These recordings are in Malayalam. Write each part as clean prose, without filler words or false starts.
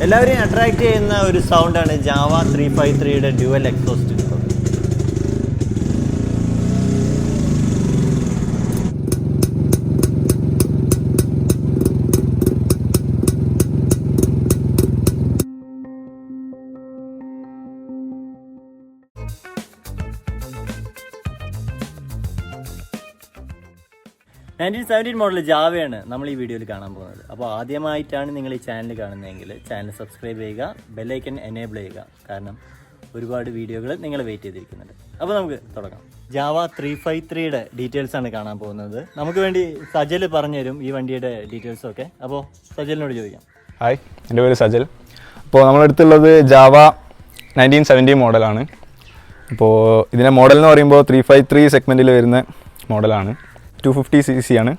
എല്ലാവരെയും അട്രാക്റ്റ് ചെയ്യുന്ന ഒരു സൗണ്ടാണ് ജാവ 353യുടെ ഡ്യുവൽ എക്സോസ്റ്റ്. മോഡൽ ജാവയാണ് നമ്മൾ ഈ വീഡിയോയിൽ കാണാൻ പോകുന്നത്. അപ്പോൾ ആദ്യമായിട്ടാണ് നിങ്ങൾ ഈ ചാനൽ കാണുന്നതെങ്കിൽ ചാനൽ സബ്സ്ക്രൈബ് ചെയ്യുക, ബെല്ലൈക്കൺ എനേബിൾ ചെയ്യുക. കാരണം ഒരുപാട് വീഡിയോകൾ നിങ്ങൾ വെയിറ്റ് ചെയ്തിരിക്കുന്നുണ്ട്. അപ്പോൾ നമുക്ക് തുടങ്ങാം. ജാവ 353യുടെ ഡീറ്റെയിൽസാണ് കാണാൻ പോകുന്നത്. നമുക്ക് വേണ്ടി സജൽ പറഞ്ഞു തരും ഈ വണ്ടിയുടെ ഡീറ്റെയിൽസൊക്കെ. അപ്പോൾ സജലിനോട് ചോദിക്കാം. ഹായ്, എൻ്റെ പേര് സജൽ. അപ്പോൾ നമ്മളെടുത്തുള്ളത് ജാവ 1970 മോഡലാണ്. അപ്പോൾ ഇതിൻ്റെ മോഡൽ എന്ന് പറയുമ്പോൾ 353 സെഗ്മെൻറ്റിൽ വരുന്ന മോഡലാണ്. 250cc ആണ്,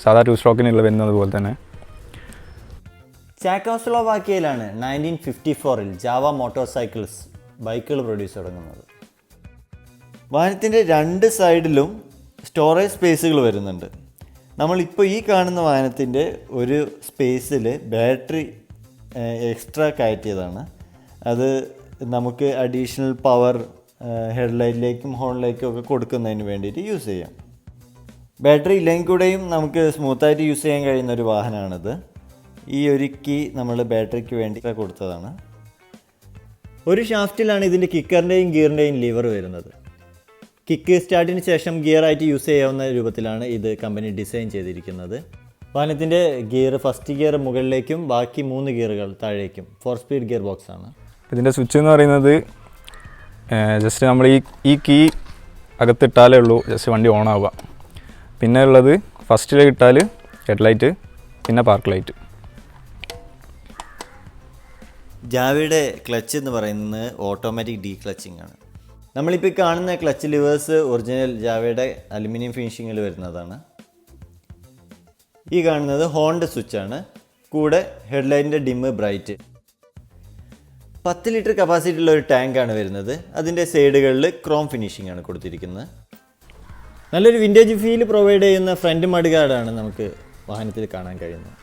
സാധാ 2 സ്ട്രോക്കിനുള്ള വരുന്നത് പോലെ തന്നെ. ചെക്കോസ്ലോവാക്യയിലാണ് 1954 ജാവ മോട്ടോർ സൈക്കിൾസ് ബൈക്കുകൾ പ്രൊഡ്യൂസ് തുടങ്ങുന്നത്. വാഹനത്തിൻ്റെ രണ്ട് സൈഡിലും സ്റ്റോറേജ് സ്പേസുകൾ വരുന്നുണ്ട്. നമ്മളിപ്പോൾ ഈ കാണുന്ന വാഹനത്തിൻ്റെ ഒരു സ്പേസിൽ ബാറ്ററി എക്സ്ട്രാ കയറ്റിയതാണ്. അത് നമുക്ക് അഡീഷണൽ പവർ ഹെഡ്ലൈറ്റിലേക്കും ഹോണിലേക്കും ഒക്കെ കൊടുക്കുന്നതിന് വേണ്ടിയിട്ട് യൂസ് ചെയ്യാം. ബാറ്ററി ഇല്ലെങ്കിൽ കൂടെയും നമുക്ക് സ്മൂത്തായിട്ട് യൂസ് ചെയ്യാൻ കഴിയുന്ന ഒരു വാഹനമാണിത്. ഈ ഒരു കീ നമ്മൾ ബാറ്ററിക്ക് വേണ്ടി കൊടുത്തതാണ്. ഒരു ഷാഫ്റ്റിലാണ് ഇതിൻ്റെ കിക്കറിൻ്റെയും ഗിയറിൻ്റെയും ലിവർ വരുന്നത്. കിക്ക് സ്റ്റാർട്ടിന് ശേഷം ഗിയറായിട്ട് യൂസ് ചെയ്യാവുന്ന രൂപത്തിലാണ് ഇത് കമ്പനി ഡിസൈൻ ചെയ്തിരിക്കുന്നത്. വാഹനത്തിൻ്റെ ഗിയർ, ഫസ്റ്റ് ഗിയർ മുകളിലേക്കും ബാക്കി 3 ഗിയറുകൾ താഴേക്കും 4 സ്പീഡ് ഗിയർ ബോക്സ് ആണ്. ഇതിൻ്റെ സ്വിച്ച് എന്ന് പറയുന്നത് ജസ്റ്റ് നമ്മൾ ഈ കീ അകത്തിട്ടാലേ ഉള്ളൂ ജസ്റ്റ് വണ്ടി ഓൺ ആവുക. പിന്നെ ഉള്ളത് ഫസ്റ്റിലേക്ക് ഇട്ടാൽ ഹെഡ്ലൈറ്റ്, പിന്നെ പാർക്ക് ലൈറ്റ്. ജാവയുടെ ക്ലച്ച് എന്ന് പറയുന്നത് ഓട്ടോമാറ്റിക് ഡീ ക്ലച്ചിങ് ആണ്. നമ്മളിപ്പോൾ കാണുന്ന ക്ലച്ച് ലിവേഴ്സ് ഒറിജിനൽ ജാവയുടെ അലുമിനിയം ഫിനിഷിങ്ങിൽ വരുന്നതാണ്. ഈ കാണുന്നത് ഹോണിൻ്റെ സ്വിച്ചാണ്. കൂടെ ഹെഡ്ലൈറ്റിൻ്റെ ഡിമ്മ്, ബ്രൈറ്റ്. 10 ലിറ്റർ കപ്പാസിറ്റി ഉള്ള ഒരു ടാങ്കാണ് വരുന്നത്. അതിൻ്റെ സൈഡുകളിൽ ക്രോം ഫിനിഷിംഗ് ആണ് കൊടുത്തിരിക്കുന്നത്. നല്ലൊരു വിൻറ്റേജ് ഫീൽ പ്രൊവൈഡ് ചെയ്യുന്ന ഫ്രണ്ട് മഡ് ഗാർഡാണ് നമുക്ക് വാഹനത്തിൽ കാണാൻ കഴിയുന്നത്.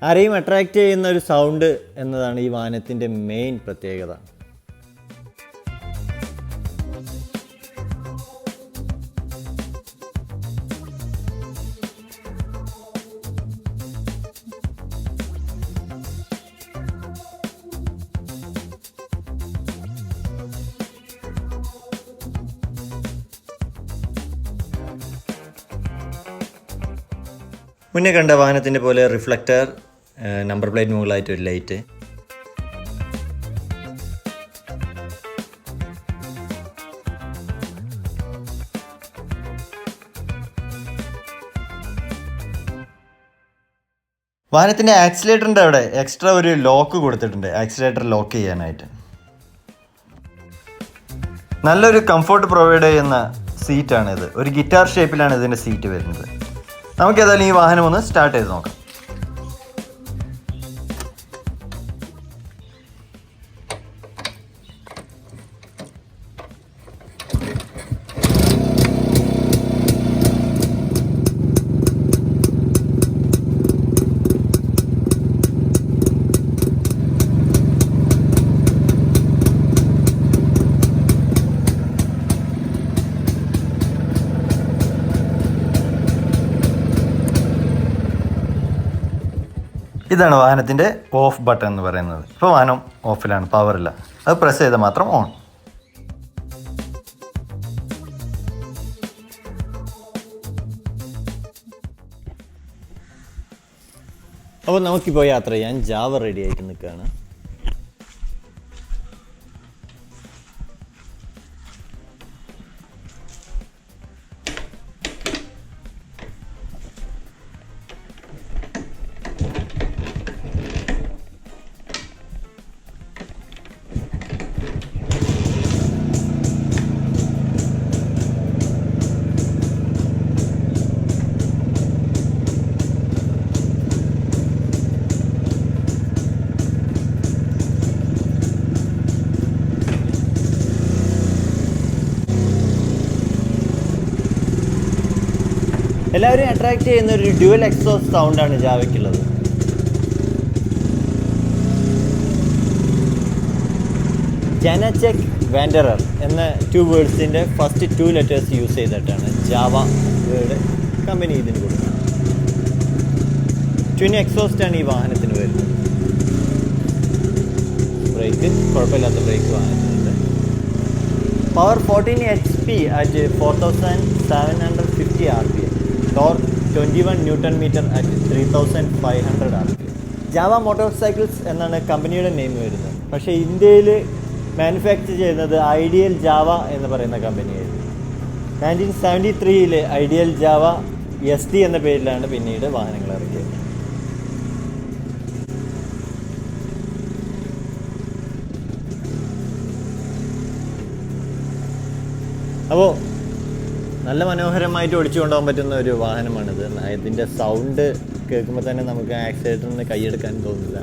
ആരെയും അട്രാക്റ്റ് ചെയ്യുന്ന ഒരു സൗണ്ട് എന്നതാണ് ഈ വാഹനത്തിൻ്റെ മെയിൻ പ്രത്യേകത. മുന്നേ കണ്ട വാഹനത്തിൻ്റെ പോലെ റിഫ്ലക്റ്റർ, നമ്പർ പ്ലേറ്റ് മുകളിലായിട്ട് ഒരു ലൈറ്റ്. വാഹനത്തിൻ്റെ ആക്സിലേറ്ററിൻ്റെ അവിടെ എക്സ്ട്രാ ഒരു ലോക്ക് കൊടുത്തിട്ടുണ്ട്, ആക്സിലേറ്റർ ലോക്ക് ചെയ്യാനായിട്ട്. നല്ലൊരു കംഫോർട്ട് പ്രൊവൈഡ് ചെയ്യുന്ന സീറ്റാണിത്. ഒരു ഗിറ്റാർ ഷേപ്പിലാണ് ഇതിൻ്റെ സീറ്റ് വരുന്നത്. നമുക്ക് ഏതായാലും ഈ വാഹനം ഒന്ന് സ്റ്റാർട്ട് ചെയ്ത് നോക്കാം. ഇതാണ് വാഹനത്തിൻ്റെ ഓഫ് ബട്ടൺ എന്ന് പറയുന്നത്. ഇപ്പോൾ വാഹനം ഓഫിലാണ്, പവറില്ല. അത് പ്രസ് ചെയ്താൽ മാത്രം ഓൺ. അപ്പോൾ നമുക്കിപ്പോൾ യാത്ര ചെയ്യാൻ ജാവ റെഡി ആയിട്ട് നിൽക്കുകയാണ്. എല്ലാവരെയും അട്രാക്റ്റ് ചെയ്യുന്ന ഒരു ഡ്യുവൽ എക്സോസ്റ്റ് സൗണ്ടാണ് ജാവയ്ക്കുള്ളത്. ജനചെക് വാൻഡറർ എന്ന 2 വേർഡ്സിൻ്റെ ഫസ്റ്റ് 2 ലെറ്റേഴ്സ് യൂസ് ചെയ്തിട്ടാണ് ജാവ വേർഡ് കമ്പനി ഇതിന് കൊടുക്കുന്നത്. ട്വിൻ എക്സോസ്റ്റാണ് ഈ വാഹനത്തിന് വരുന്നത്. ബ്രേക്ക് കുഴപ്പമില്ലാത്ത ബ്രേക്ക് വാഹനത്തിനുണ്ട്. Power 14 HP at 4750 RPM. Torque 21 Newton meter at 3500 RPM. Jawa motorcycles എന്നാണ് കമ്പനിയുടെ നെയിം വരുന്നത്. പക്ഷേ ഇന്ത്യയിൽ മാനുഫാക്ചർ ചെയ്യുന്നത് ഐഡിയൽ ജാവ എന്ന് പറയുന്ന കമ്പനിയായിരുന്നു. 1973 ഐഡിയൽ ജാവ SD എന്ന പേരിലാണ് പിന്നീട് വാഹനങ്ങൾ ഇറക്കിയത്. അപ്പോൾ നല്ല മനോഹരമായിട്ട് ഓടിച്ചു കൊണ്ടുപോകാൻ പറ്റുന്ന ഒരു വാഹനമാണിത്. ഇതിൻ്റെ സൗണ്ട് കേൾക്കുമ്പോൾ തന്നെ നമുക്ക് ആക്സിലേറ്ററിന് കൈയെടുക്കാൻ തോന്നില്ല.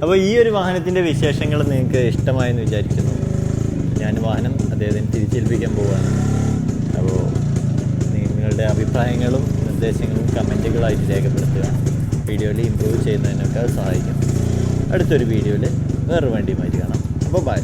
അപ്പോൾ ഈ ഒരു വാഹനത്തിൻ്റെ വിശേഷങ്ങൾ നിങ്ങൾക്ക് ഇഷ്ടമായെന്ന് വിചാരിക്കുന്നു. ഞാൻ വാഹനം അദ്ദേഹത്തിന് തിരിച്ചേൽപ്പിക്കാൻ പോവുകയാണ്. അപ്പോൾ നിങ്ങളുടെ അഭിപ്രായങ്ങളും നിർദ്ദേശങ്ങളും കമൻറ്റുകളായിട്ട് രേഖപ്പെടുത്തുക. വീഡിയോയിൽ ഇമ്പ്രൂവ് ചെയ്യുന്നതിനൊക്കെ അത് സഹായിക്കും. അടുത്തൊരു വീഡിയോയിൽ വേറൊരു വണ്ടിയുമായിട്ട് കാണാം. അപ്പോൾ ബൈ.